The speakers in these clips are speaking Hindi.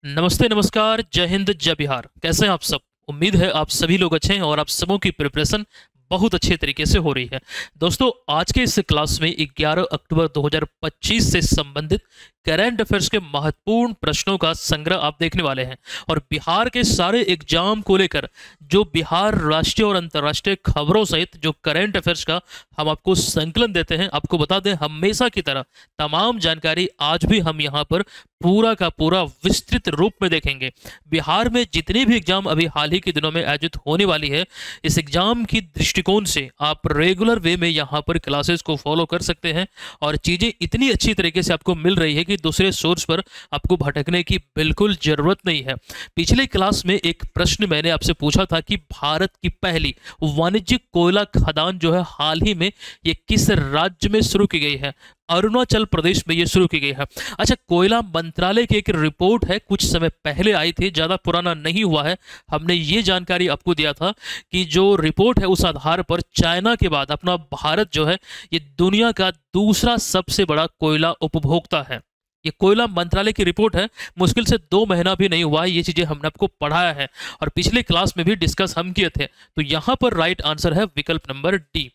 नमस्ते, नमस्कार, जय हिंद, जय बिहार। कैसे हैं आप सब? उम्मीद है आप सभी लोग अच्छे हैं और आप सबों की प्रिपरेशन बहुत अच्छे तरीके से हो रही है। दोस्तों, आज के इस क्लास में 11 अक्टूबर 2025 से संबंधित करंट अफेयर्स के महत्वपूर्ण प्रश्नों का संग्रह आप देखने वाले हैं। और बिहार के सारे एग्जाम को लेकर जो बिहार राष्ट्रीय और अंतर्राष्ट्रीय खबरों सहित जो करंट अफेयर्स का हम आपको संकलन देते हैं, आपको बता दें हमेशा की तरह तमाम जानकारी आज भी हम यहाँ पर पूरा का पूरा विस्तृत रूप में देखेंगे। बिहार में जितने भी एग्जाम अभी हाल ही के दिनों में आयोजित होने वाली है, इस एग्जाम की दृष्टिकोण से आप रेगुलर वे में यहाँ पर क्लासेस को फॉलो कर सकते हैं और चीज़ें इतनी अच्छी तरीके से आपको मिल रही है कि दूसरे सोर्स पर आपको भटकने की बिल्कुल जरूरत नहीं है। पिछले क्लास में एक प्रश्न मैंने आपसे पूछा था कि भारत की पहली वाणिज्यिक कोयला खदान जो है हाल ही में ये किस राज्य में शुरू की गई है? अरुणाचल प्रदेश में ये शुरू की गई है। अच्छा, कोयला मंत्रालय की एक रिपोर्ट है, कुछ समय पहले आई थी, ज़्यादा पुराना नहीं हुआ है। हमने ये जानकारी आपको दिया था कि जो रिपोर्ट है उस आधार पर चाइना के बाद अपना भारत जो है ये दुनिया का दूसरा सबसे बड़ा कोयला उपभोक्ता है। ये कोयला मंत्रालय की रिपोर्ट है, मुश्किल से 2 महीना भी नहीं हुआ है, ये चीज़ें हमने आपको पढ़ाया है और पिछले क्लास में भी डिस्कस हम किए थे। तो यहाँ पर राइट आंसर है विकल्प नंबर डी।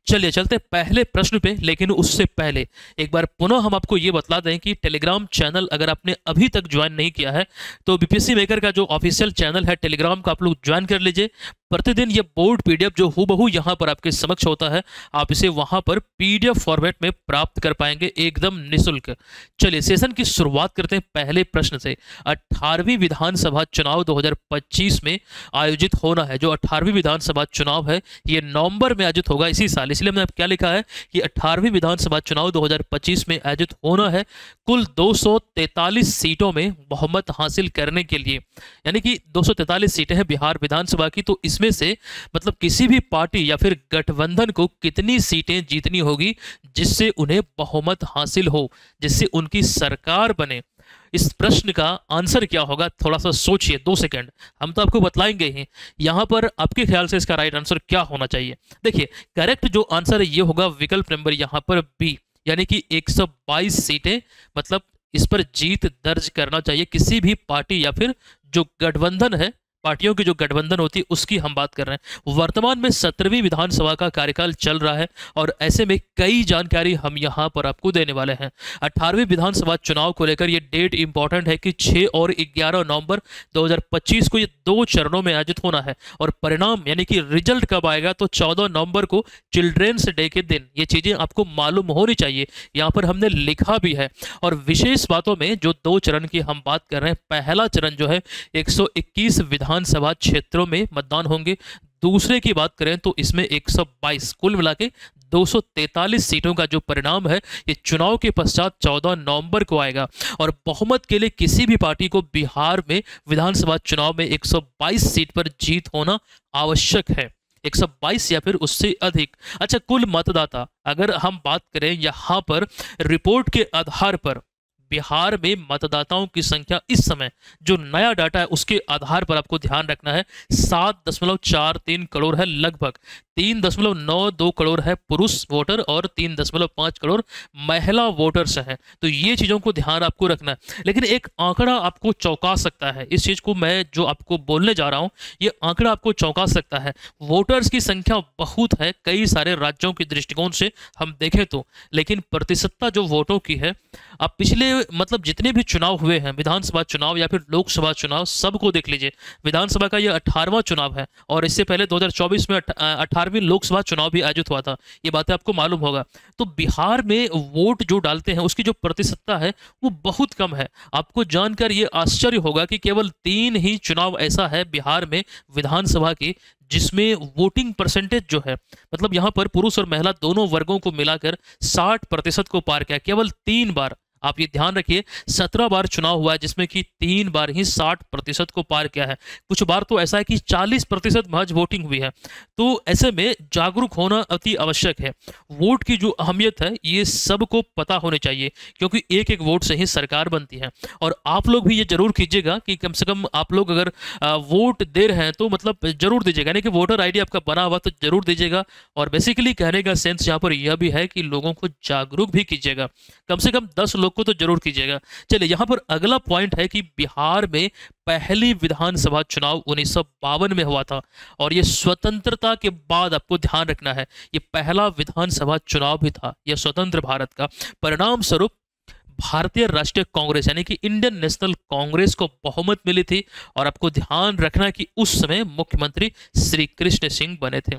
चलिए चलते पहले प्रश्न पे, लेकिन उससे पहले एक बार पुनः हम आपको ये बतला दें कि टेलीग्राम चैनल अगर आपने अभी तक ज्वाइन नहीं किया है तो बीपीएससी मेकर का जो ऑफिशियल चैनल है टेलीग्राम का आप लोग ज्वाइन कर लीजिए। प्रतिदिन ये बोर्ड पीडीएफ जो हूबहू यहाँ पर आपके समक्ष होता है, आप इसे वहाँ पर पीडीएफ फॉर्मेट में प्राप्त कर पाएंगे एकदम निःशुल्क। चलिए सेशन की शुरुआत करते हैं पहले प्रश्न से। 18वीं विधानसभा चुनाव 2025 में आयोजित होना है। जो 18वीं विधानसभा चुनाव है ये नवंबर में आयोजित होगा इसी साल, इसलिए हमने क्या लिखा है कि 18वीं विधानसभा चुनाव 2025 में आयोजित होना है। कुल 243 सीटों में बहुमत हासिल करने के लिए, यानी कि 243 सीटें हैं बिहार विधानसभा की, तो इसमें से मतलब किसी भी पार्टी या फिर गठबंधन को कितनी सीटें जीतनी होगी जिससे उन्हें बहुमत हासिल हो, जिससे उनकी सरकार बने। इस प्रश्न का आंसर क्या होगा, थोड़ा सा सोचिए, 2 सेकंड, हम तो आपको बतलाएंगे ही। यहां पर आपके ख्याल से इसका राइट आंसर क्या होना चाहिए? देखिए, करेक्ट जो आंसर है ये होगा विकल्प नंबर यहां पर बी, यानी कि 122 सीटें, मतलब इस पर जीत दर्ज करना चाहिए किसी भी पार्टी या फिर जो गठबंधन है, पार्टियों की जो गठबंधन होती है उसकी हम बात कर रहे हैं। वर्तमान में 17वीं विधानसभा का कार्यकाल चल रहा है और ऐसे में कई जानकारी हम यहाँ पर आपको देने वाले हैं। 18वीं विधानसभा चुनाव को लेकर ये डेट इंपॉर्टेंट है कि 6 और 11 नवंबर 2025 को ये 2 चरणों में आयोजित होना है और परिणाम यानी कि रिजल्ट कब आएगा तो 14 नवंबर को चिल्ड्रेंस डे के दिन। ये चीज़ें आपको मालूम होनी चाहिए, यहाँ पर हमने लिखा भी है। और विशेष बातों में जो 2 चरण की हम बात कर रहे हैं, पहला चरण जो है 121 विधानसभा क्षेत्रों में मतदान होंगे। दूसरे की बात करें तो इसमें 122, कुल मिला के 243 सीटों का जो परिणाम है ये चुनाव के पश्चात 14 नवंबर को आएगा। और बहुमत के लिए किसी भी पार्टी को बिहार में विधानसभा चुनाव में 122 सीट पर जीत होना आवश्यक है, 122 या फिर उससे अधिक। अच्छा, कुल मतदाता अगर हम बात करें यहाँ पर रिपोर्ट के आधार पर, बिहार में मतदाताओं की संख्या इस समय जो नया डाटा है उसके आधार पर आपको ध्यान रखना है 7.43 करोड़ है, लगभग 3.92 करोड़ है पुरुष वोटर और 3.5 करोड़ महिला वोटर्स हैं। तो ये चीज़ों को ध्यान आपको रखना है। लेकिन एक आंकड़ा आपको चौंका सकता है, इस चीज़ को मैं जो आपको बोलने जा रहा हूँ ये आंकड़ा आपको चौंका सकता है। वोटर्स की संख्या बहुत है कई सारे राज्यों के दृष्टिकोण से हम देखें तो, लेकिन प्रतिशतता जो वोटों की है, आप पिछले मतलब जितने भी चुनाव हुए हैं, विधानसभा चुनाव या फिर लोकसभा चुनाव, सबको देख लीजिए। विधानसभा का ये 18वां चुनाव है और इससे पहले 2024 में 18वीं लोकसभा चुनाव भी आयोजित हुआ था, ये बातें आपको मालूम होगा। तो बिहार में वोट जो डालते हैं उसकी जो प्रतिशतता है वो बहुत कम है। आपको जानकर ये आश्चर्य होगा कि केवल 3 ही चुनाव ऐसा है बिहार में विधानसभा की जिसमें वोटिंग परसेंटेज जो है, मतलब यहाँ पर पुरुष और महिला दोनों वर्गों को मिलाकर 60% को पार किया, केवल 3 बार। आप ये ध्यान रखिए, 17 बार चुनाव हुआ है जिसमें कि 3 बार ही 60% को पार किया है। कुछ बार तो ऐसा है कि 40% महज वोटिंग हुई है। तो ऐसे में जागरूक होना अति आवश्यक है। वोट की जो अहमियत है ये सबको पता होनी चाहिए, क्योंकि एक एक वोट से ही सरकार बनती है। और आप लोग भी ये जरूर कीजिएगा कि कम से कम आप लोग अगर वोट दे रहे हैं तो मतलब जरूर दीजिएगा, यानी कि वोटर आईडी आपका बना हुआ तो जरूर दीजिएगा। और बेसिकली कहने का सेंस यहाँ पर यह भी है कि लोगों को जागरूक भी कीजिएगा। कम से कम 10 लोग लोग को तो जरूर कीजिएगा। चलिए, यहाँ पर अगला पॉइंट है कि बिहार में पहली विधानसभा चुनाव 1952 में हुआ था, और ये स्वतंत्रता के बाद आपको ध्यान रखना है, ये पहला विधानसभा चुनाव भी था यह स्वतंत्र भारत का। परिणाम स्वरूप भारतीय राष्ट्रीय कांग्रेस यानी कि इंडियन नेशनल कांग्रेस को बहुमत मिली थी, और आपको ध्यान रखना है कि उस समय मुख्यमंत्री श्री कृष्ण सिंह बने थे।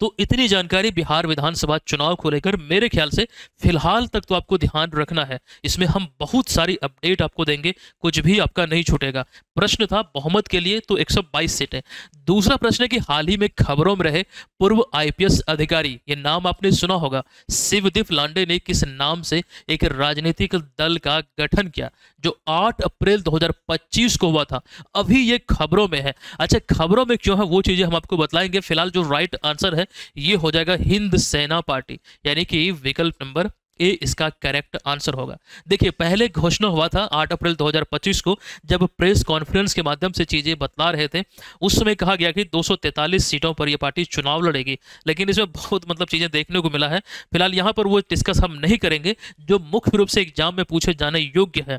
तो इतनी जानकारी बिहार विधानसभा चुनाव को लेकर मेरे ख्याल से फिलहाल तक तो आपको ध्यान रखना है। इसमें हम बहुत सारी अपडेट आपको देंगे, कुछ भी आपका नहीं छूटेगा। प्रश्न था बहुमत के लिए तो 122 सीटें। दूसरा प्रश्न है कि हाल ही में खबरों में रहे पूर्व आईपीएस अधिकारी, ये नाम आपने सुना होगा, शिवदीप लांडे ने किस नाम से एक राजनीतिक दल का गठन किया जो 8 अप्रैल 2025 को हुआ था। अभी ये खबरों में है। अच्छा, खबरों में क्यों है वो चीजें हम आपको बतलाएंगे। फिलहाल जो राइट आंसर है ये हो जाएगा हिंद सेना पार्टी, यानी कि विकल्प नंबर ए इसका करेक्ट आंसर होगा। देखिए, पहले घोषणा हुआ था 8 अप्रैल 2025 को, जब प्रेस कॉन्फ्रेंस के माध्यम से चीजें बतला रहे थे। उस समय कहा गया कि 243 सीटों पर यह पार्टी चुनाव लड़ेगी, लेकिन इसमें बहुत चीजें देखने को मिला है। फिलहाल यहाँ पर वो डिस्कस हम नहीं करेंगे। जो मुख्य रूप से एग्जाम में पूछे जाने योग्य है,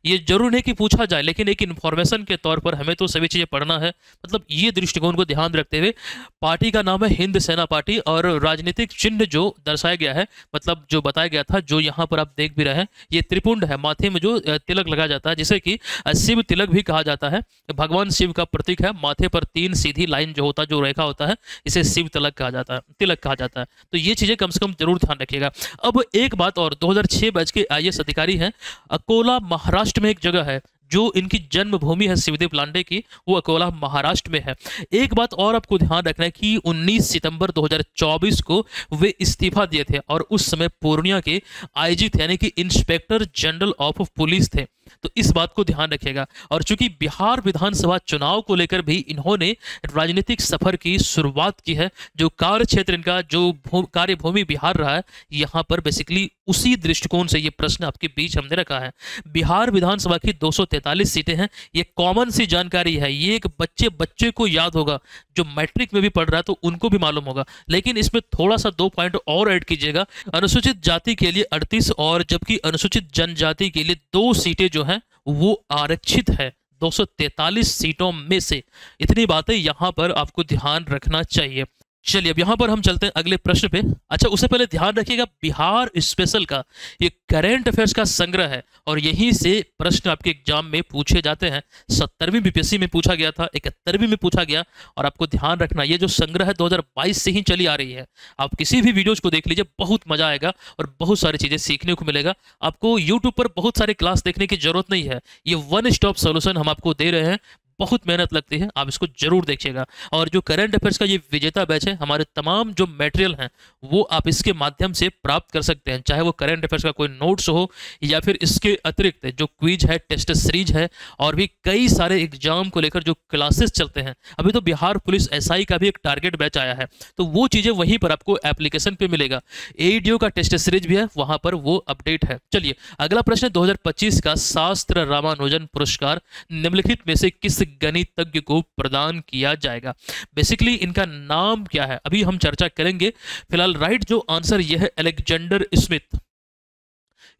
ये जरूर नहीं कि पूछा जाए, लेकिन एक इन्फॉर्मेशन के तौर पर हमें तो सभी चीजें पढ़ना है। ये दृष्टिकोण को ध्यान रखते हुए पार्टी का नाम है हिंद सेना पार्टी, और राजनीतिक चिन्ह जो दर्शाया गया है, जो बताया गया था, जो यहाँ पर आप देख भी रहे हैं, ये त्रिपुंड है। माथे में जो तिलक लगाया जाता है, जिसे कि शिव तिलक भी कहा जाता है, भगवान शिव का प्रतीक है। माथे पर 3 सीधी लाइन जो होता है, जो रेखा होता है, इसे शिव तिलक कहा जाता है। तो ये चीजें कम से कम जरूर ध्यान रखिएगा। अब एक बात और, 2006 बैच के आईएएस अधिकारी हैं। अकोला महाराष्ट्र में एक जगह है जो इनकी जन्मभूमि है शिवदीप लांडे की, वो अकोला महाराष्ट्र में है। एक बात और आपको ध्यान रखना है कि 19 सितंबर 2024 को वे इस्तीफा दिए थे, और उस समय पूर्णिया के आईजी थे, यानी कि इंस्पेक्टर जनरल ऑफ पुलिस थे। तो इस बात को ध्यान रखिएगा। और चूंकि बिहार विधानसभा चुनाव को लेकर भी इन्होंने राजनीतिक सफर की शुरुआत की है, जो कार्य क्षेत्र इनका, जो कार्यभूमि बिहार रहा है, यहाँ पर बेसिकली उसी दृष्टिकोण से ये प्रश्न आपके बीच हमने रखा है। बिहार विधानसभा की 243 सीटें हैं। ये कॉमन सी जानकारी है, ये एक बच्चे को याद होगा, जो मैट्रिक में भी पढ़ रहा है तो उनको भी मालूम होगा। लेकिन इसमें थोड़ा सा 2 पॉइंट और ऐड कीजिएगा। अनुसूचित जाति के लिए 38, और जबकि अनुसूचित जनजाति के लिए 2 सीटें जो हैं वो आरक्षित है 243 सीटों में से। इतनी बातें यहां पर आपको ध्यान रखना चाहिए। चलिए, अब यहां पर हम चलते हैं अगले प्रश्न पे। अच्छा, उससे पहले ध्यान रखिएगा, बिहार स्पेशल का ये करंट अफेयर्स का संग्रह है, और यहीं से प्रश्न आपके एग्जाम में पूछे जाते हैं। 70वीं बीपीएससी में पूछा गया था, 71वीं में पूछा गया, और आपको ध्यान रखना ये जो संग्रह है 2022 से ही चली आ रही है। आप किसी भी वीडियोज को देख लीजिए, बहुत मजा आएगा और बहुत सारी चीजें सीखने को मिलेगा। आपको यूट्यूब पर बहुत सारे क्लास देखने की जरूरत नहीं है, ये वन स्टॉप सोल्यूशन हम आपको दे रहे हैं। बहुत मेहनत लगती है, आप इसको जरूर देखिएगा। और जो करंट अफेयर्स का ये विजेता बैच है, हमारे तमाम जो मटेरियल हैं वो आप इसके माध्यम से प्राप्त कर सकते हैं, चाहे वो करंट अफेयर्स का कोई नोट्स हो, या फिर इसके अतिरिक्त जो क्विज है, टेस्ट सीरीज है, और भी कई सारे एग्जाम को लेकर जो क्लासेस चलते हैं। अभी तो बिहार पुलिस एसआई का भी एक टारगेट बैच आया है, तो वो चीजें वहीं पर आपको एप्लीकेशन पे मिलेगा। एडीओ का टेस्ट सीरीज भी है, वहां पर वो अपडेट है। चलिए, अगला प्रश्न 2025 का शास्त्र रामानुजन पुरस्कार निम्नलिखित में से किस गणितज्ञ को प्रदान किया जाएगा? बेसिकली इनका नाम क्या है, अभी हम चर्चा करेंगे। फिलहाल राइट जो आंसर यह है अलेक्जेंडर स्मिथ,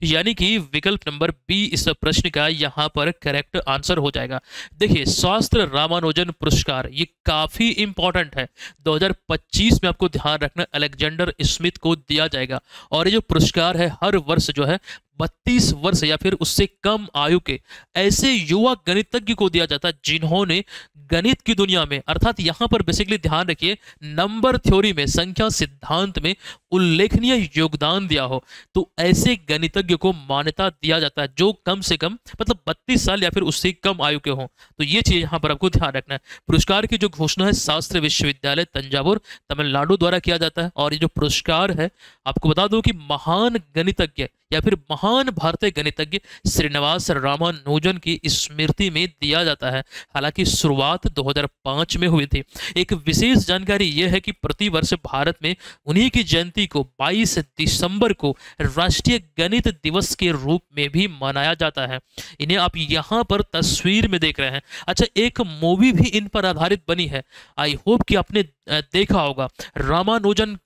यानी कि विकल्प नंबर बी इस प्रश्न का यहां पर करेक्ट आंसर हो जाएगा। देखिए, शास्त्र रामानुजन पुरस्कार ये काफी इंपॉर्टेंट है। 2025 में आपको ध्यान रखना अलेक्जेंडर स्मिथ को दिया जाएगा, और ये जो पुरस्कार है हर वर्ष जो है 32 वर्ष या फिर उससे कम आयु के ऐसे युवा गणितज्ञ को दिया जाता है जिन्होंने गणित की दुनिया में, अर्थात यहां पर बेसिकली ध्यान रखिए, नंबर थ्योरी में, संख्या सिद्धांत में उल्लेखनीय योगदान दिया हो। तो ऐसे गणितज्ञ को मान्यता दिया जाता है जो कम से कम 32 साल या फिर उससे कम आयु के हों। तो ये चीज यहां पर आपको ध्यान रखना है। पुरस्कार की जो घोषणा है शास्त्र विश्वविद्यालय तंजावुर तमिलनाडु द्वारा किया जाता है, और ये जो पुरस्कार है आपको बता दूं कि महान गणितज्ञ या फिर महान भारतीय गणितज्ञ श्रीनिवास रामानुजन की स्मृति में दिया जाता है। हालांकि शुरुआत 2005 में हुई थी। एक विशेष जानकारी यह है कि प्रतिवर्ष भारत में उन्हीं की जयंती को 22 दिसंबर को राष्ट्रीय गणित दिवस के रूप में भी मनाया जाता है। इन्हें आप यहाँ पर तस्वीर में देख रहे हैं। अच्छा, एक मूवी भी इन पर आधारित बनी है। आई होप कि आपने देखा होगा। रामानुजन,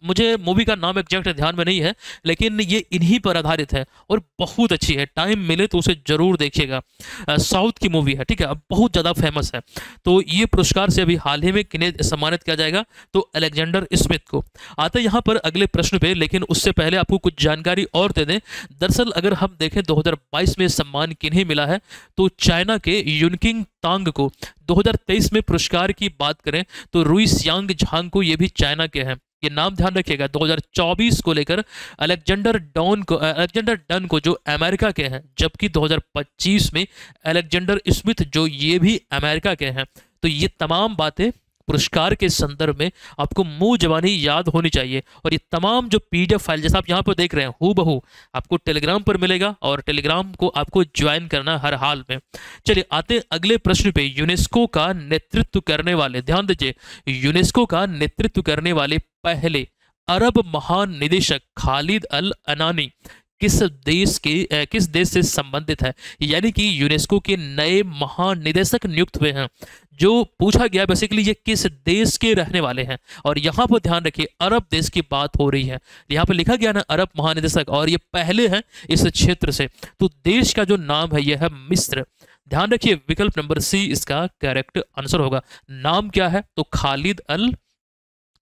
मुझे मूवी का नाम एग्जैक्ट ध्यान में नहीं है, लेकिन ये इन्हीं पर आधारित है और बहुत अच्छी है। टाइम मिले तो उसे जरूर देखिएगा। साउथ की मूवी है, ठीक है, अब बहुत ज़्यादा फेमस है। तो ये पुरस्कार से अभी हाल ही में किन्हें सम्मानित किया जाएगा, तो अलेक्जेंडर स्मिथ को। आते यहाँ पर अगले प्रश्न पे, लेकिन उससे पहले आपको कुछ जानकारी और दे दें। दरअसल अगर हम देखें 2022 में सम्मान किन्हें मिला है, तो चाइना के युनकिंग तांग को। 2023 में पुरस्कार की बात करें तो रुई सियांग झांग को, ये भी चाइना के हैं। ये नाम ध्यान रखिएगा। 2024 को लेकर अलेक्जेंडर डन को जो अमेरिका के हैं, जबकि 2025 में अलेक्जेंडर स्मिथ जो ये भी अमेरिका के हैं। तो ये तमाम बातें पुरस्कार के संदर्भ में आपको मुंह जबानी याद होनी चाहिए। और ये तमाम जो पीडीएफ फाइल, जैसा आप यहाँ पर देख रहे हैं, हूबहू आपको टेलीग्राम पर मिलेगा और टेलीग्राम को आपको ज्वाइन करना हर हाल में। चलिए आते हैं अगले प्रश्न पे। यूनेस्को का नेतृत्व करने वाले, ध्यान दीजिए, यूनेस्को का नेतृत्व करने वाले पहले अरब महानिदेशक खालिद अल अनानी किस देश से संबंधित है? यानी कि यूनेस्को के नए महानिदेशक नियुक्त हुए हैं। जो पूछा गया बेसिकली ये किस देश के रहने वाले हैं, और यहाँ पर ध्यान रखिए अरब देश की बात हो रही है। यहाँ पर लिखा गया ना अरब महानिदेशक, और ये पहले हैं इस क्षेत्र से। तो देश का जो नाम है यह है मिस्र। ध्यान रखिए विकल्प नंबर सी इसका करेक्ट आंसर होगा। नाम क्या है? तो खालिद अल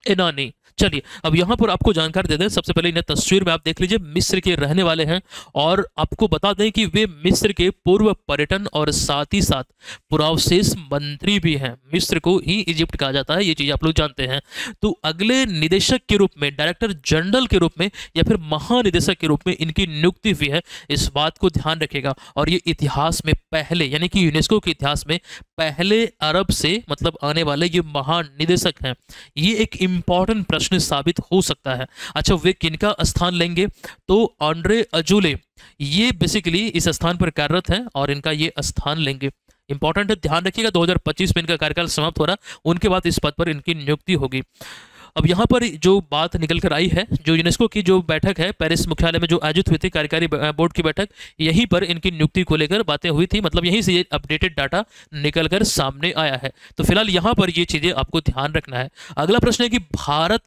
एनानी। चलिए अब यहाँ पर आपको जानकारी दे दें। सबसे पहले इन्हें तस्वीर में आप देख लीजिए, मिस्र के रहने वाले हैं, और आपको बता दें कि वे मिस्र के पूर्व पर्यटन और साथ ही साथ पुरावशेष मंत्री भी हैं। मिस्र को ही इजिप्ट कहा जाता है, ये चीज़ आप लोग जानते हैं। तो अगले निदेशक के रूप में, डायरेक्टर जनरल के रूप में या फिर महानिदेशक के रूप में इनकी नियुक्ति हुई है, इस बात को ध्यान रखिएगा। और ये इतिहास में पहले, यानी कि यूनेस्को के इतिहास में पहले अरब से मतलब आने वाले ये महानिदेशक हैं। ये एक इंपॉर्टेंट प्रश्न साबित हो सकता है। अच्छा, वे किनका स्थान लेंगे? तो आंद्रे अजूले, ये बेसिकली इस स्थान पर कार्यरत हैं और इनका ये स्थान लेंगे। इंपॉर्टेंट है, ध्यान रखिएगा। 2025 में इनका कार्यकाल समाप्त हो रहा, उनके बाद इस पद पर इनकी नियुक्ति होगी। अब यहाँ पर जो बात निकल कर आई है, जो यूनेस्को की जो बैठक है पेरिस मुख्यालय में जो आयोजित हुई थी, कार्यकारी बोर्ड की बैठक, यहीं पर इनकी नियुक्ति को लेकर बातें हुई थी। मतलब यहीं से ये अपडेटेड डाटा निकल कर सामने आया है। तो फिलहाल यहाँ पर ये चीज़ें आपको ध्यान रखना है। अगला प्रश्न है कि भारत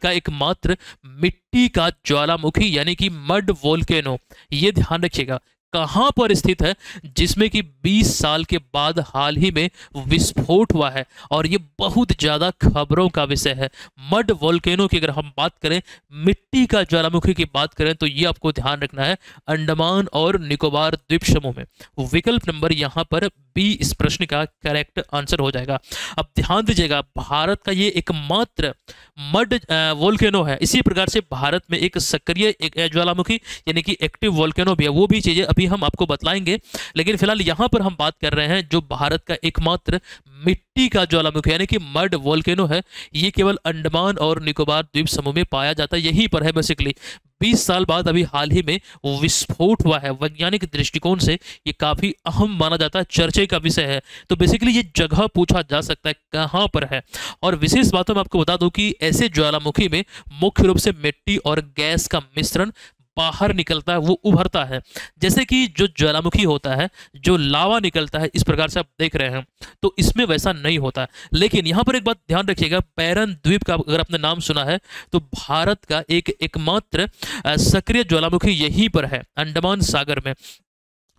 का एकमात्र मिट्टी का ज्वालामुखी यानी कि मड वोल्केनो, ये ध्यान रखिएगा, कहां पर स्थित है, जिसमें कि 20 साल के बाद हाल ही में विस्फोट हुआ है। और ये बहुत ज्यादा खबरों का विषय है। मड वोल्केनो की अगर हम बात करें, मिट्टी का ज्वालामुखी की बात करें, तो ये आपको ध्यान रखना है अंडमान और निकोबार द्वीप समूह में। विकल्प नंबर यहां पर बी इस प्रश्न का करेक्ट आंसर हो जाएगा। अब ध्यान दीजिएगा, भारत का ये एकमात्र मड वोल्केनो है। इसी प्रकार से भारत में एक सक्रिय ज्वालामुखी यानी कि एक्टिव वोल्केनो भी है। वो भी चीजें अभी हम आपको बतलाएंगे, लेकिन फिलहाल यहाँ पर हम बात कर रहे हैं जो भारत का एकमात्र मिट्टी का ज्वालामुखी यानी कि मड वोल्केनो है, ये केवल अंडमान और निकोबार द्वीप समूह में पाया जाता है। यहीं पर है बेसिकली। 20 साल बाद अभी हाल ही में विस्फोट हुआ है। वैज्ञानिक दृष्टिकोण से ये काफी अहम माना जाता है, चर्चे का विषय है। तो बेसिकली ये जगह पूछा जा सकता है कहां पर है। और विशेष बातों में आपको बता दूं कि ऐसे ज्वालामुखी में मुख्य रूप से मिट्टी और गैस का मिश्रण बाहर निकलता है, वो उभरता है। जैसे कि जो ज्वालामुखी होता है, जो लावा निकलता है, इस प्रकार से आप देख रहे हैं, तो इसमें वैसा नहीं होता है। लेकिन यहाँ पर एक बात ध्यान रखिएगा, बैरन द्वीप का अगर आपने नाम सुना है, तो भारत का एकमात्र सक्रिय ज्वालामुखी यहीं पर है, अंडमान सागर में।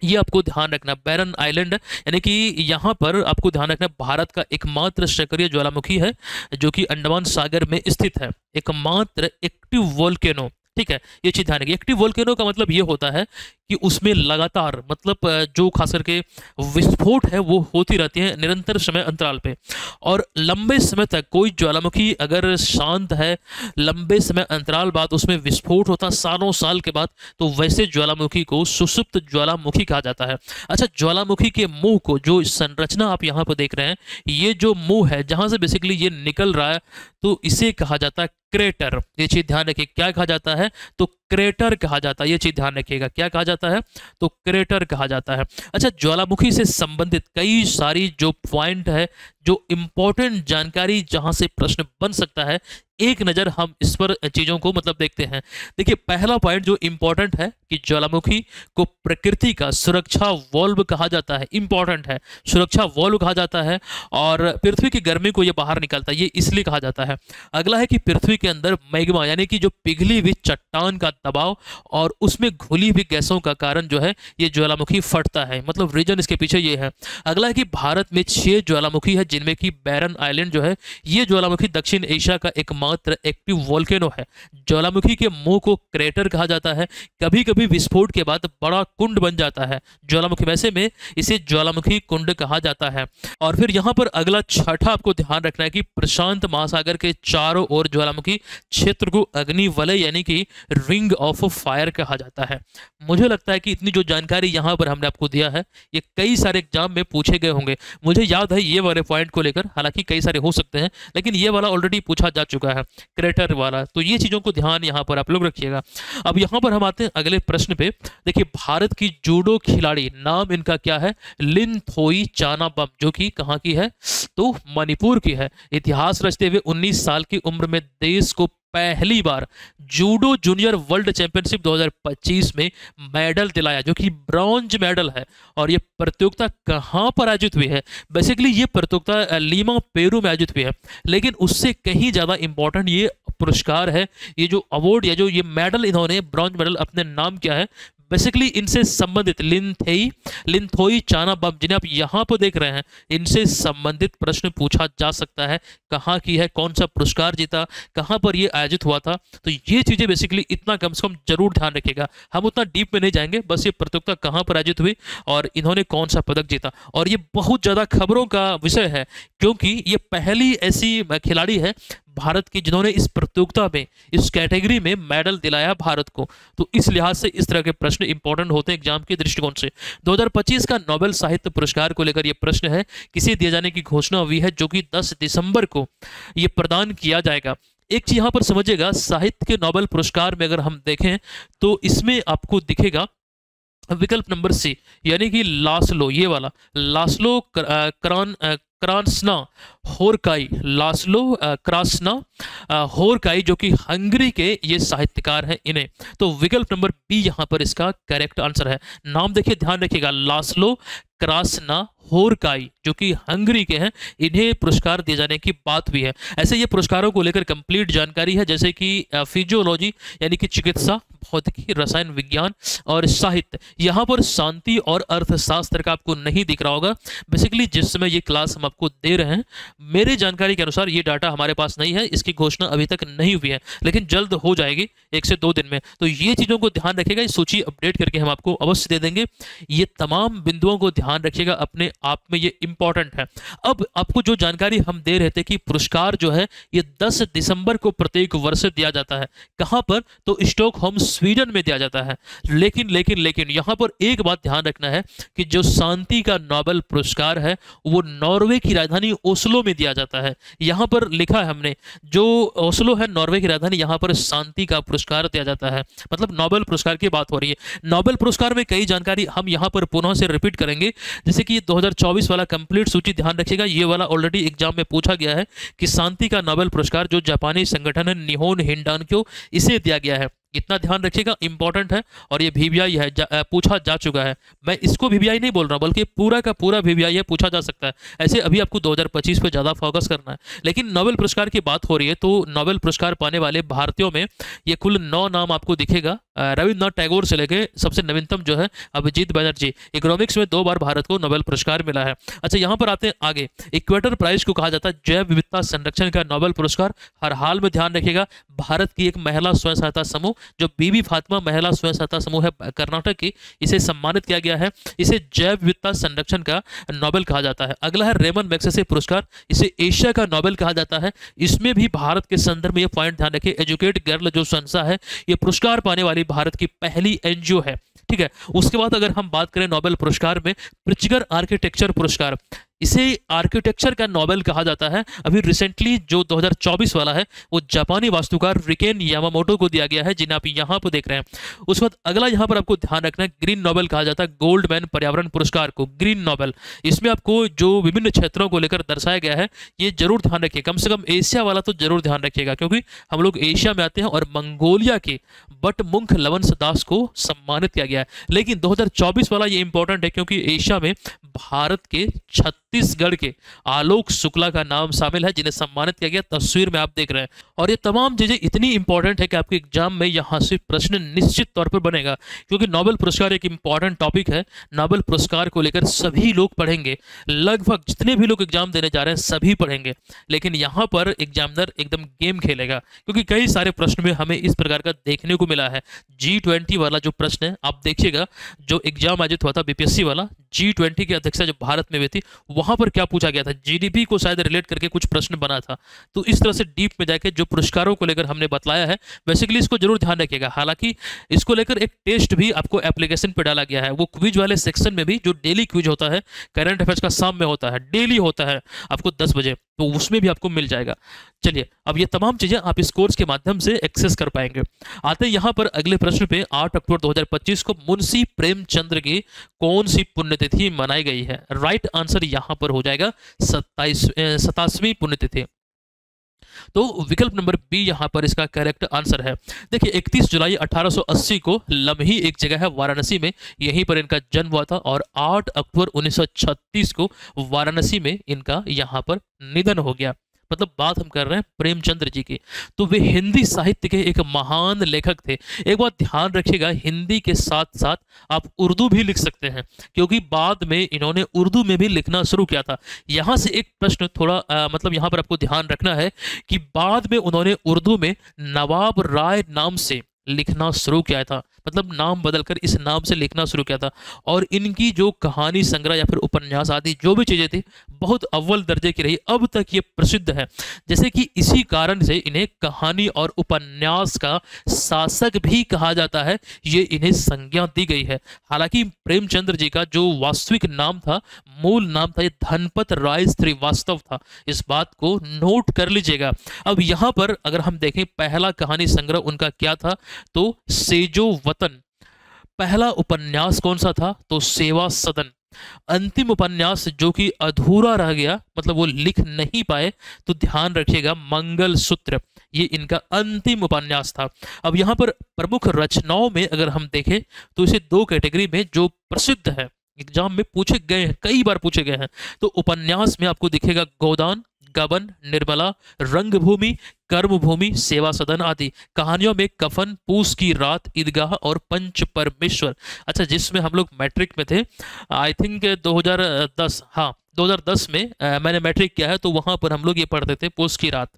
ये आपको ध्यान रखना, बैरन आइलैंड, यानी कि यहाँ पर आपको ध्यान रखना भारत का एकमात्र सक्रिय ज्वालामुखी है जो कि अंडमान सागर में स्थित है, एकमात्र एक्टिव वोल्केनो। ठीक है, ये चीज ध्यान रखिए। एक्टिव वोल्केनो का मतलब ये होता है कि उसमें लगातार मतलब जो खास करके विस्फोट है वो होती रहती है निरंतर समय अंतराल पे, और लंबे समय तक कोई ज्वालामुखी अगर शांत है, लंबे समय अंतराल बाद उसमें विस्फोट होता सालों साल के बाद, तो वैसे ज्वालामुखी को सुषुप्त ज्वालामुखी कहा जाता है। अच्छा, ज्वालामुखी के मुंह को, जो संरचना आप यहाँ पर देख रहे हैं, ये जो मुंह है जहां से बेसिकली ये निकल रहा है, तो इसे कहा जाता है क्रेटर। ये चीज ध्यान रखिए, क्या कहा जाता है? तो क्रेटर कहा जाता है। ये चीज ध्यान रखिएगा, क्या कहा जाता है? तो क्रेटर कहा जाता है। अच्छा, ज्वालामुखी से संबंधित कई सारी जो पॉइंट है, जो इंपॉर्टेंट जानकारी जहां से प्रश्न बन सकता है, एक नज़र हम इस पर चीज़ों को मतलब देखते हैं। देखिए, पहला पॉइंट जो इंपॉर्टेंट है कि ज्वालामुखी को प्रकृति का सुरक्षा वॉल्व कहा जाता है। इंपॉर्टेंट है, सुरक्षा वॉल्व कहा जाता है, और पृथ्वी की गर्मी को ये बाहर निकालता है, ये इसलिए कहा जाता है। अगला है कि पृथ्वी के अंदर मैग्मा यानी कि जो पिघली हुई चट्टान का दबाव और उसमें घुली हुई गैसों का कारण जो है ये ज्वालामुखी फटता है, मतलब रीजन इसके पीछे ये है। अगला है कि भारत में 6 ज्वालामुखी है, जिनमें कि बैरन आइलैंड जो है ये ज्वालामुखी दक्षिण एशिया का एकमात्र एक्टिव वोल्केनो है। ज्वालामुखी के मुंह को क्रेटर कहा जाता है। कभी कभी विस्फोट के बाद बड़ा कुंड बन जाता है ज्वालामुखी, वैसे में इसे ज्वालामुखी कुंड कहा जाता है। और फिर यहाँ पर अगला छठा आपको ध्यान रखना है कि प्रशांत महासागर के चारों ओर ज्वालामुखी क्षेत्र को अग्नि वलय यानी कि रिंग ऑफ फायर कहा जाता है। मुझे लगता है कि इतनी जो जानकारी यहाँ पर हमने आपको दिया है ये कई सारे एग्जाम में पूछे गए होंगे। मुझे याद है ये वाले पॉइंट को लेकर, हालांकि कई सारे हो सकते हैं, लेकिन ये वाला ऑलरेडी पूछा जा चुका है, क्रेटर वाला। तो ये चीज़ों को ध्यान यहाँ पर आप लोग रखिएगा। अब यहाँ पर हम आते हैं अगले प्रश्न पे। देखिए, भारत की जूडो खिलाड़ी, नाम इनका क्या है? लिनथोई चानाबम, जो कि कहाँ की है? तो मणिपुर की है। इतिहास रचते हुए 19 साल की उम्र में देश को पहली बार जूडो जूनियर वर्ल्ड चैंपियनशिप 2025 में मेडल दिलाया, जो कि ब्रॉन्ज मेडल है। और ये प्रतियोगिता कहाँ पर आयोजित हुई है? बेसिकली ये प्रतियोगिता लीमा पेरू में आयोजित हुई है, लेकिन उससे कहीं ज़्यादा इंपॉर्टेंट ये पुरस्कार है, ये जो अवार्ड या जो ये मेडल इन्होंने ब्रॉन्ज मेडल अपने नाम किया है। बेसिकली इनसे संबंधित लिनथोई चानाबम, जिन्हें आप यहाँ पर देख रहे हैं, इनसे संबंधित प्रश्न पूछा जा सकता है। कहाँ की है, कौन सा पुरस्कार जीता, कहाँ पर ये आयोजित हुआ था, तो ये चीज़ें बेसिकली इतना कम से कम जरूर ध्यान रखिएगा। हम उतना डीप में नहीं जाएंगे, बस ये प्रतियोगिता कहाँ पर आयोजित हुई और इन्होंने कौन सा पदक जीता। और ये बहुत ज़्यादा खबरों का विषय है, क्योंकि ये पहली ऐसी खिलाड़ी है भारत की जिन्होंने इस प्रतियोगिता में, इस कैटेगरी में मेडल दिलाया भारत को। तो इस लिहाज से इस तरह के प्रश्न इंपॉर्टेंट होते हैं एग्जाम के दृष्टिकोण से। 2025 का नोबेल साहित्य पुरस्कार को लेकर यह प्रश्न है, किसे दिए जाने की घोषणा हुई है, जो कि 10 दिसंबर को यह प्रदान किया जाएगा। एक चीज यहां पर समझिएगा, साहित्य के नोबेल पुरस्कार में अगर हम देखें तो इसमें आपको दिखेगा विकल्प नंबर सी, यानी कि लास्लो, ये वाला लास्लो क्रास्ना होरकाई, लास्लो क्रास्ना होरकाई, जो कि हंगरी के ये साहित्यकार हैं इन्हें। तो विकल्प नंबर बी यहाँ पर इसका करेक्ट आंसर है। नाम देखिए, ध्यान रखिएगा, लास्लो क्रास्ना होरकाई, जो कि हंगरी के हैं, इन्हें पुरस्कार दिए जाने की बात हुई है। ऐसे ये पुरस्कारों को लेकर कंप्लीट जानकारी है, जैसे कि फिजियोलॉजी यानी कि चिकित्सा, भौतिकी, रसायन विज्ञान और साहित्य। यहाँ पर शांति और अर्थशास्त्र का आपको नहीं दिख रहा होगा। बेसिकली जिस समय ये क्लास हम आपको दे रहे हैं, मेरे जानकारी के अनुसार ये डाटा हमारे पास नहीं है, इसकी घोषणा अभी तक नहीं हुई है, लेकिन जल्द हो जाएगी 1 से 2 दिन में। तो ये चीज़ों को ध्यान रखिएगा, इस सूची अपडेट करके हम आपको अवश्य दे देंगे। ये तमाम बिंदुओं को ध्यान रखिएगा, अपने आप में ये इंपॉर्टेंट है। अब आपको जो जानकारी हम दे रहे थे कि पुरस्कार जो है ये 10 दिसंबर को प्रत्येक वर्ष दिया जाता है। कहां पर? तो स्टॉकहोम स्वीडन में दिया जाता है। लेकिन लेकिन लेकिन यहां पर एक बात ध्यान रखना है कि जो शांति का नोबेल पुरस्कार है वो नॉर्वे की राजधानी ओस्लो में दिया जाता है। यहां पर लिखा है हमने, जो ओस्लो है नॉर्वे की राजधानी, यहां पर शांति का पुरस्कार दिया जाता है। मतलब नोबेल पुरस्कार की बात हो रही है। नोबेल पुरस्कार में कई जानकारी हम यहां पर पुनः से रिपीट करेंगे, जैसे कि 2024 वाला कंप्लीट सूची ध्यान रखिएगा, ये वाला ऑलरेडी एग्जाम में पूछा गया है कि शांति का नोबेल पुरस्कार जो जापानी संगठन है निहोन हिंडानक्यो, इसे दिया गया है। इतना ध्यान रखिएगा, इंपॉर्टेंट है। और ये वीवीआई है, पूछा जा चुका है। मैं इसको वीवीआई नहीं बोल रहा, बल्कि पूरा का पूरा वीवीआई है, पूछा जा सकता है। ऐसे अभी आपको 2025 पे ज़्यादा फोकस करना है। लेकिन नोबेल पुरस्कार की बात हो रही है, तो नोबेल पुरस्कार पाने वाले भारतीयों में ये कुल 9 नाम आपको दिखेगा। रविन्द्रनाथ टैगोर से लेके सबसे नवीनतम जो है अभिजीत बनर्जी। इकोनॉमिक्स में 2 बार भारत को नोबेल पुरस्कार मिला है। अच्छा, यहाँ पर आते हैं आगे। इक्वेटर प्राइज को कहा जाता है जैव विविधता संरक्षण का नोबेल पुरस्कार। हर हाल में ध्यान रखिएगा, भारत की एक महिला स्वयं सहायता समूह जो बीबी फातिमा महिला स्वयं सहायता समूह है कर्नाटक की, इसे सम्मानित किया गया है। इसे जैव विविधता संरक्षण का नोबेल कहा जाता है। अगला है रेमन मैग्सेसे पुरस्कार, इसे एशिया का नोबेल कहा जाता है। इसमें भी भारत के संदर्भ में ये पॉइंट ध्यान रखिए, एजुकेट गर्ल जो संस्था है ये पुरस्कार पाने वाली भारत की पहली एनजीओ है। ठीक है, उसके बाद अगर हम बात करें नोबेल पुरस्कार में, प्रिट्जकर आर्किटेक्चर पुरस्कार, इसे आर्किटेक्चर का नोबेल कहा जाता है। अभी रिसेंटली जो 2024 वाला है वो जापानी वास्तुकार रिकेन यामामोटो को दिया गया है, जिन्हें आप यहाँ पर देख रहे हैं। उसके बाद अगला यहाँ पर आपको ध्यान रखना है, ग्रीन नोबेल कहा जाता है गोल्डमैन पर्यावरण पुरस्कार को, ग्रीन नोबेल। इसमें आपको जो विभिन्न क्षेत्रों को लेकर दर्शाया गया है ये जरूर ध्यान रखिए, कम से कम एशिया वाला तो जरूर ध्यान रखिएगा, क्योंकि हम लोग एशिया में आते हैं और मंगोलिया के बटमुंख लवंश दास को सम्मानित किया गया है। लेकिन 2024 वाला ये इंपॉर्टेंट है क्योंकि एशिया में भारत के छत्तीसगढ़ के आलोक शुक्ला का नाम शामिल है, जिन्हें सम्मानित किया गया, तस्वीर में आप देख रहे हैं। और ये तमाम चीजें इतनी इंपॉर्टेंट है कि आपके एग्जाम में यहाँ से प्रश्न निश्चित तौर पर बनेगा, क्योंकि नोबेल पुरस्कार एक इंपॉर्टेंट टॉपिक है। नोबेल पुरस्कार को लेकर सभी लोग पढ़ेंगे, लगभग जितने भी लोग एग्जाम देने जा रहे हैं सभी पढ़ेंगे, लेकिन यहाँ पर एग्जामिनर एकदम गेम खेलेगा, क्योंकि कई सारे प्रश्न में हमें इस प्रकार का देखने को मिला है। G20 वाला जो प्रश्न है आप देखिएगा, जो एग्जाम आयोजित हुआ था बीपीएससी वाला, G20 की अध्यक्षता जो भारत में हुई थी, वहां पर क्या पूछा गया था, जीडीपी को शायद रिलेट करके कुछ प्रश्न बना था। तो इस तरह से डीप में जाके जो पुरस्कारों को लेकर हमने बतलाया है, बेसिकली इसको जरूर ध्यान रखिएगा। हालांकि इसको लेकर एक टेस्ट भी आपको एप्लीकेशन पे डाला गया है, वो क्विज वाले सेक्शन में भी, जो डेली क्विज होता है, करंट अफेयर्स का शाम में होता है, डेली होता है आपको 10 बजे, तो उसमें भी आपको मिल जाएगा। चलिए, अब ये तमाम चीजें आप इस कोर्स के माध्यम से एक्सेस कर पाएंगे। आते हैं यहाँ पर अगले प्रश्न पे। 8 अक्टूबर 2025 को मुंशी प्रेमचंद्र की कौन सी पुण्यतिथि मनाई गई है? राइट आंसर यहाँ पर हो जाएगा 27वीं पुण्यतिथि। तो विकल्प नंबर बी यहाँ पर इसका करेक्ट आंसर है। देखिए, 31 जुलाई 1880 को लम्ही एक जगह है वाराणसी में, यहीं पर इनका जन्म हुआ था, और 8 अक्टूबर 1936 को वाराणसी में इनका यहाँ पर निधन हो गया। मतलब बात हम कर रहे हैं प्रेमचंद्र जी की। तो वे हिंदी साहित्य के एक महान लेखक थे। एक बात ध्यान रखिएगा, हिंदी के साथ साथ आप उर्दू भी लिख सकते हैं, क्योंकि बाद में इन्होंने उर्दू में भी लिखना शुरू किया था। यहाँ से एक प्रश्न थोड़ा मतलब यहाँ पर आपको ध्यान रखना है कि बाद में उन्होंने उर्दू में नवाब राय नाम से लिखना शुरू किया था, मतलब नाम बदलकर इस नाम से लिखना शुरू किया था। और इनकी जो कहानी संग्रह या फिर उपन्यास आदि जो भी चीज़ें थी, बहुत अव्वल दर्जे की रही, अब तक ये प्रसिद्ध है। जैसे कि इसी कारण से इन्हें कहानी और उपन्यास का शासक भी कहा जाता है, ये इन्हें संज्ञा दी गई है। हालांकि प्रेमचंद्र जी का जो वास्तविक नाम था, मूल नाम था, ये धनपत राय श्रीवास्तव था। इस बात को नोट कर लीजिएगा। अब यहाँ पर अगर हम देखें पहला कहानी संग्रह उनका क्या था, तो सेजो वतन। पहला उपन्यास कौन सा था, तो सेवा सदन। अंतिम उपन्यास जो कि अधूरा रह गया, मतलब वो लिख नहीं पाए, तो ध्यान रखिएगा मंगल सूत्र, ये इनका अंतिम उपन्यास था। अब यहाँ पर प्रमुख रचनाओं में अगर हम देखें तो इसे दो कैटेगरी में जो प्रसिद्ध है, एग्जाम में पूछे गए हैं, कई बार पूछे गए हैं, तो उपन्यास में आपको दिखेगा गोदान, गबन, निर्मला, रंगभूमि, कर्मभूमि, सेवा सदन आदि। कहानियों में कफन, पूस की रात, ईदगाह और पंच परमेश्वर। अच्छा, जिसमें हम लोग मैट्रिक में थे, आई थिंक 2010, हाँ 2010 में मैंने मैट्रिक किया है, तो वहां पर हम लोग ये पढ़ते थे पूस की रात।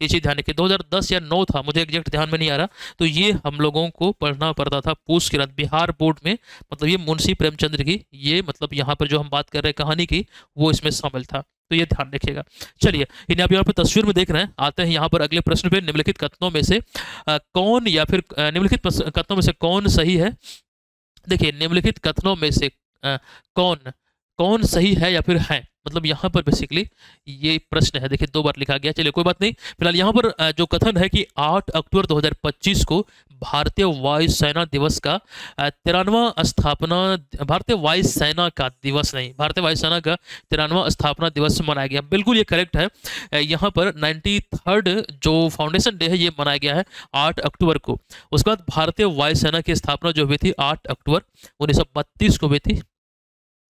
ये चीज ध्यान रखिए, 2010 या 9 था, मुझे एग्जैक्ट ध्यान में नहीं आ रहा। तो ये हम लोगों को पढ़ना पड़ता था पूस की रात, बिहार बोर्ड में। मतलब ये मुंशी प्रेमचंद्र की, ये मतलब यहाँ पर जो हम बात कर रहे हैं कहानी की, वो इसमें शामिल था, तो ये ध्यान रखिएगा। चलिए, इन्हें आप यहाँ पर तस्वीर में देख रहे हैं। आते हैं यहाँ पर अगले प्रश्न पे। निम्नलिखित कथनों में से कौन, या फिर निम्नलिखित कथनों में से कौन सही है? देखिए, निम्नलिखित कथनों में से कौन कौन सही है या फिर है, मतलब यहाँ पर बेसिकली ये प्रश्न है। देखिए, 2 बार लिखा गया, चलिए कोई बात नहीं। फिलहाल यहाँ पर जो कथन है कि 8 अक्टूबर 2025 को भारतीय वायुसेना दिवस का 93वां स्थापना, भारतीय वायुसेना का दिवस नहीं, भारतीय वायुसेना का 93वां स्थापना दिवस मनाया गया। बिल्कुल ये करेक्ट है। यहाँ पर 93rd जो फाउंडेशन डे है ये मनाया गया है 8 अक्टूबर को। उसके बाद भारतीय वायुसेना की स्थापना जो हुई थी 8 अक्टूबर 1932 को हुई थी,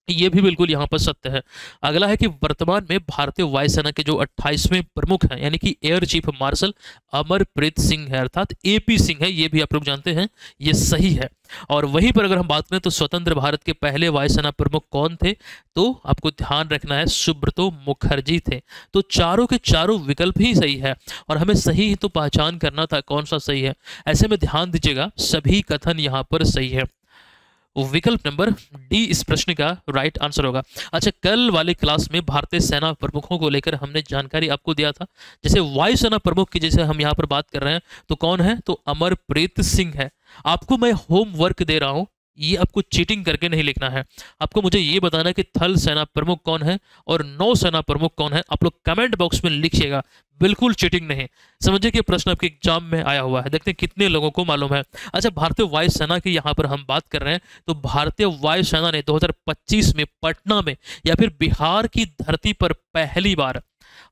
ये भी बिल्कुल यहाँ पर सत्य है। अगला है कि वर्तमान में भारतीय वायुसेना के जो 28वें प्रमुख हैं, यानी कि air chief marshal Amarpreet Singh है, अर्थात एपी सिंह है, ये भी आप लोग जानते हैं, ये सही है। और वहीं पर अगर हम बात करें तो स्वतंत्र भारत के पहले वायुसेना प्रमुख कौन थे, तो आपको ध्यान रखना है सुब्रतो मुखर्जी थे। तो चारों के चारों विकल्प ही सही है, और हमें सही ही तो पहचान करना था कौन सा सही है। ऐसे में ध्यान दीजिएगा, सभी कथन यहाँ पर सही है। विकल्प नंबर डी इस प्रश्न का राइट आंसर होगा। अच्छा, कल वाले क्लास में भारतीय सेना प्रमुखों को लेकर हमने जानकारी आपको दिया था। जैसे वायुसेना प्रमुख की जैसे हम यहाँ पर बात कर रहे हैं, तो कौन है, तो अमरप्रीत सिंह है। आपको मैं होमवर्क दे रहा हूँ, ये आपको चीटिंग करके नहीं लिखना है। आपको मुझे ये बताना है कि थल सेना प्रमुख कौन है और नौ सेना प्रमुख कौन है। आप लोग कमेंट बॉक्स में लिखिएगा, बिल्कुल चीटिंग नहीं। समझिए कि प्रश्न आपके एग्जाम में आया हुआ है, देखते हैं कितने लोगों को मालूम है। अच्छा, भारतीय वायुसेना की यहाँ पर हम बात कर रहे हैं, तो भारतीय वायुसेना ने 2025 में पटना में या फिर बिहार की धरती पर पहली बार,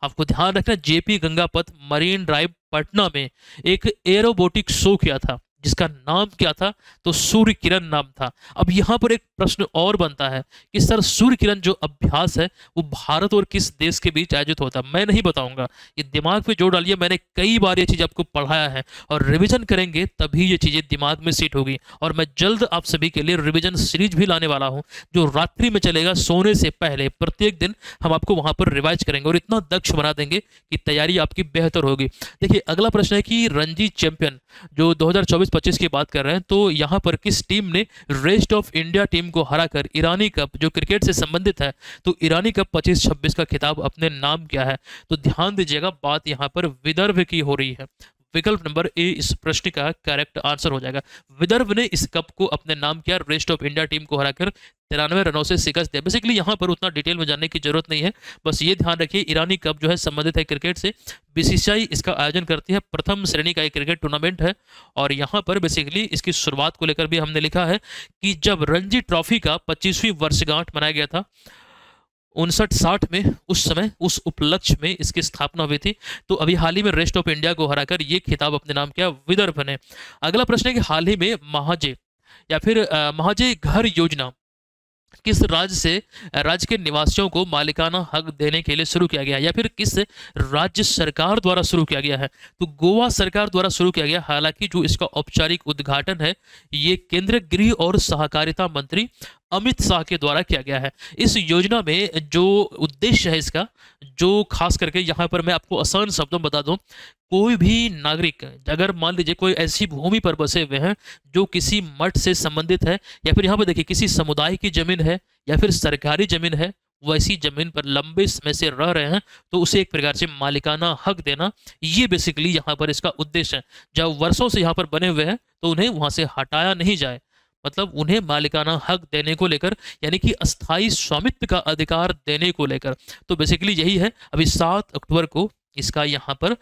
आपको ध्यान रखना, JP Gangapath marine drive Patna में एक एरोबोटिक शो किया था जिसका नाम क्या था, तो सूर्य किरण नाम था। अब यहाँ पर एक प्रश्न और बनता है कि सर सूर्य किरण जो अभ्यास है वो भारत और किस देश के बीच आयोजित होता है। मैं नहीं बताऊंगा, ये दिमाग पे जोड़ डालिए, मैंने कई बार ये चीज़ आपको पढ़ाया है और रिवीजन करेंगे तभी ये चीज़ें दिमाग में सीट होगी। और मैं जल्द आप सभी के लिए रिवीजन सीरीज भी लाने वाला हूँ जो रात्रि में चलेगा, सोने से पहले प्रत्येक दिन हम आपको वहां पर रिवाइज करेंगे और इतना दक्ष बना देंगे कि तैयारी आपकी बेहतर होगी। देखिए अगला प्रश्न है कि रणजी चैंपियन जो 2024-25 की बात कर रहे हैं, तो यहाँ पर किस टीम ने रेस्ट ऑफ इंडिया टीम को हराकर ईरानी कप जो क्रिकेट से संबंधित है, तो ईरानी कप 25-26 का खिताब अपने नाम किया है। तो ध्यान दीजिएगा, बात यहाँ पर विदर्भ की हो रही है। विकल्प नंबर ए इस प्रश्न का करेक्ट आंसर हो जाएगा। विदर्भ ने इस कप को अपने नाम किया, रेस्ट ऑफ इंडिया टीम को हराकर 93 रनों से शिकस्त दिया। बेसिकली यहाँ पर उतना डिटेल में जानने की जरूरत नहीं है, बस ये ध्यान रखिए ईरानी कप जो है संबंधित है क्रिकेट से। बीसीसीआई इसका आयोजन करती है, प्रथम श्रेणी का एक क्रिकेट टूर्नामेंट है। और यहाँ पर बेसिकली इसकी शुरुआत को लेकर भी हमने लिखा है कि जब रणजी ट्रॉफी का 25वीं वर्षगांठ मनाया गया था 59-60 में, उस समय उस उपलक्ष्य में इसकी स्थापना हुई थी। तो अभी हाल ही में रेस्ट ऑफ इंडिया को हराकर ये खिताब अपने नाम किया विदर्भ ने। अगला प्रश्न है कि हाल ही में महाजे या फिर महाजे घर योजना किस राज्य के निवासियों को मालिकाना हक देने के लिए शुरू किया गया, या फिर किस राज्य सरकार द्वारा शुरू किया गया है, तो गोवा सरकार द्वारा शुरू किया गया। हालांकि जो इसका औपचारिक उद्घाटन है ये केंद्रीय गृह और सहकारिता मंत्री अमित शाह के द्वारा किया गया है। इस योजना में जो उद्देश्य है इसका, जो खास करके यहाँ पर मैं आपको आसान शब्दों में बता दूं, कोई भी नागरिक अगर मान लीजिए कोई ऐसी भूमि पर बसे हुए हैं जो किसी मठ से संबंधित है, या फिर यहाँ पर देखिए किसी समुदाय की जमीन है या फिर सरकारी जमीन है, वैसी जमीन पर लंबे समय से रह रहे हैं, तो उसे एक प्रकार से मालिकाना हक देना, ये बेसिकली यहाँ पर इसका उद्देश्य है। जब वर्षों से यहाँ पर बने हुए हैं तो उन्हें वहां से हटाया नहीं जाए, मतलब उन्हें मालिकाना हक देने को लेकर, यानी कि अस्थाई स्वामित्व का अधिकार देने को लेकर। तो बेसिकली यही है। अभी 7 अक्टूबर को इसका यहाँ पर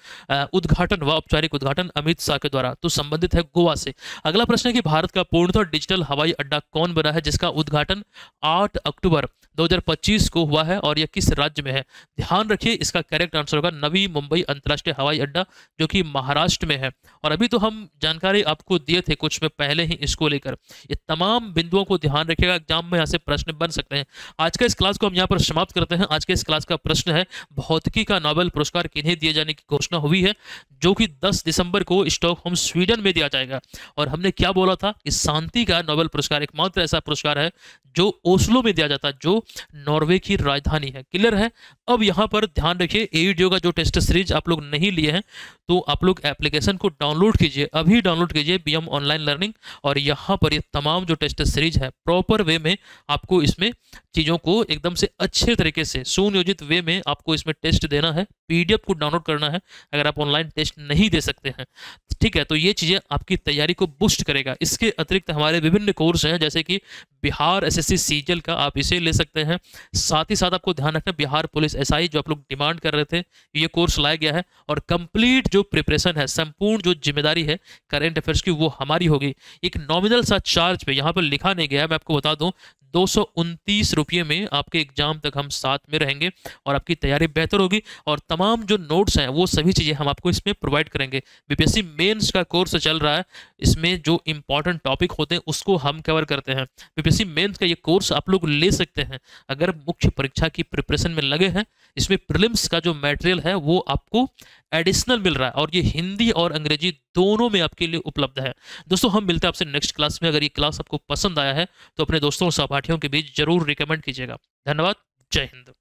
उद्घाटन हुआ, औपचारिक उद्घाटन अमित शाह के द्वारा, तो संबंधित है गोवा से। अगला प्रश्न है कि भारत का पूर्णतः डिजिटल हवाई अड्डा कौन बना है जिसका उद्घाटन 8 अक्टूबर 2025 को हुआ है और यह किस राज्य में है। ध्यान रखिए इसका करेक्ट आंसर होगा नवी मुंबई अंतर्राष्ट्रीय हवाई अड्डा जो कि महाराष्ट्र में है। और अभी तो हम जानकारी आपको दिए थे कुछ में पहले ही इसको लेकर, ये तमाम बिंदुओं को ध्यान रखिएगा, एग्जाम में यहाँ से प्रश्न बन सकते हैं। आज का इस क्लास को हम यहाँ पर समाप्त करते हैं। आज के इस क्लास का प्रश्न है भौतिकी का नोबेल पुरस्कार किन्हें दिए जाने की घोषणा हुई है, जो कि 10 दिसंबर को स्टॉकहोम स्वीडन में दिया जाएगा। और हमने क्या बोला था कि शांति का नोबेल पुरस्कार एकमात्र ऐसा पुरस्कार है जो ओस्लो में दिया जाता है, जो नॉर्वे की राजधानी है। क्लियर है। अब यहाँ पर ध्यान रखिए, एईडीओ का जो टेस्ट सीरीज आप लोग नहीं लिए हैं तो आप लोग एप्लीकेशन को डाउनलोड कीजिए, अभी डाउनलोड कीजिए बीएम ऑनलाइन लर्निंग, और यहाँ पर ये तमाम जो टेस्ट सीरीज है प्रॉपर वे में आपको इसमें चीज़ों को एकदम से अच्छे तरीके से सुनियोजित वे में आपको इसमें टेस्ट देना है, पीडीएफ को डाउनलोड करना है अगर आप ऑनलाइन टेस्ट नहीं दे सकते हैं। ठीक है, तो ये चीज़ें आपकी तैयारी को बूस्ट करेगा। इसके अतिरिक्त हमारे विभिन्न कोर्स हैं, जैसे कि बिहार एसएससी सीजीएल का आप इसे ले सकते हैं। साथ ही साथ आपको ध्यान रखना बिहार पुलिस एसआई जो आप लोग डिमांड कर रहे थे, ये कोर्स लाया गया है। और कंप्लीट जो प्रिपरेशन है, संपूर्ण जो जिम्मेदारी है करंट अफेयर्स की, वो हमारी होगी। एक नॉमिनल सा चार्ज पे यहाँ पर लिखा नहीं गया है, मैं आपको बता दूं 229 रुपये में आपके एग्जाम तक हम साथ में रहेंगे और आपकी तैयारी बेहतर होगी। और तमाम जो नोट्स हैं वो सभी चीज़ें हम आपको इसमें प्रोवाइड करेंगे। बीपीएससी मेंस का कोर्स चल रहा है, इसमें जो इंपॉर्टेंट टॉपिक होते हैं उसको हम कवर करते हैं। बीपीएससी मेंस का ये कोर्स आप लोग ले सकते हैं अगर मुख्य परीक्षा की प्रिपरेशन में लगे हैं। इसमें प्रीलिम्स का जो मटेरियल है वो आपको एडिशनल मिल रहा है और ये हिंदी और अंग्रेजी दोनों में आपके लिए उपलब्ध है। दोस्तों हम मिलते हैं आपसे नेक्स्ट क्लास में। अगर ये क्लास आपको पसंद आया है तो अपने दोस्तों और सहपाठियों के बीच जरूर रिकमेंड कीजिएगा। धन्यवाद। जय हिंद।